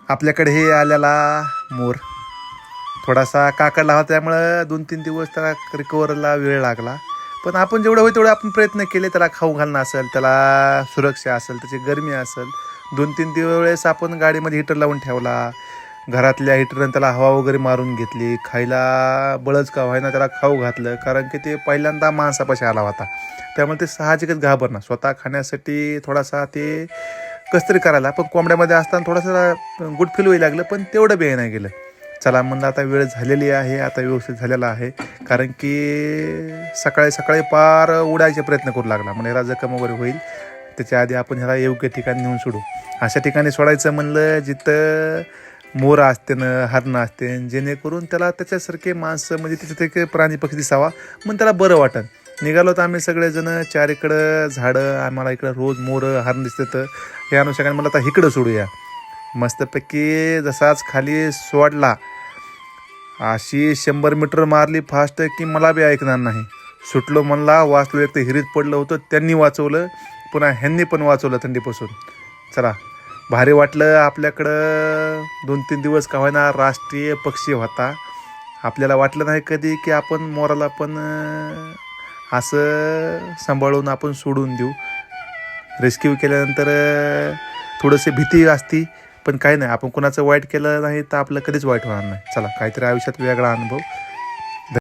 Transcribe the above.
आपल्याकडे हे आलेला मोर थोडासा काकडला होता, त्यामुळं 2-3 दिवस त्याला रिकवरला वेळ लागला. पण आपण जेवढं होईल तेवढे आपण प्रयत्न केले. त्याला खाऊ घालणं असेल, त्याला सुरक्षा असेल, त्याची गरमी असेल. 2-3 वेळेस आपण गाडीमध्ये हिटर लावून ठेवला, घरातल्या हिटरनं त्याला हवा वगैरे मारून घेतली, खायला बळच का व्हायना त्याला खाऊ घातलं. कारण की ते पहिल्यांदा माणसापाशी आला होता, त्यामुळे ते साहजिकच घाबरणार. स्वतः खाण्यासाठी थोडासा ते कसं तरी करायला, पण कोंबड्यामध्ये असताना थोडासा गुड फील व्हायला लागलं, पण तेवढं बी नाही गेलं. चला म्हणलं आता वेळ झालेली आहे, आता व्यवस्थित झालेला आहे. कारण की सकाळी सकाळी पार उडायचे प्रयत्न करू लागला, म्हणजे ह्याला जखम वगैरे होईल, त्याच्या आधी आपण ह्याला योग्य ठिकाणी नेऊन सोडू. अशा ठिकाणी सोडायचं म्हणलं जिथं मोर असते ना, हरणं असते, जेणेकरून त्याला त्याच्यासारखे माणसं म्हणजे तिथे प्राणी पक्षी दिसावा, मग त्याला बरं वाटतं. निघालो तर आम्ही सगळेजण, चारीकडं झाडं, आम्हाला इकडं रोज मोरं हरण दिसतं. या अनुषंगाने मला आता इकडं सोडूया. मस्तपैकी जसाच खाली सोडला, अशी 100 मीटर मारली फास्ट की मला बी ऐकणार नाही. सुटलो म्हणला, वाचलो. एक तर हिरीत पडलं होतं, त्यांनी वाचवलं, पुन्हा ह्यांनी पण वाचवलं थंडीपासून. चला भारी वाटलं. आपल्याकडं 2-3 दिवस का होईना राष्ट्रीय पक्षी होता. आपल्याला वाटलं नाही कधी की आपण मोराला पण असं सांभाळून आपण सोडून देऊ. रेस्क्यू केल्यानंतर थोडंसं भीती असती, पण काही नाही, आपण कोणाचं वाईट केलं नाही तर आपलं कधीच वाईट होणार नाही. चला, काहीतरी आयुष्यात वेगळा अनुभव.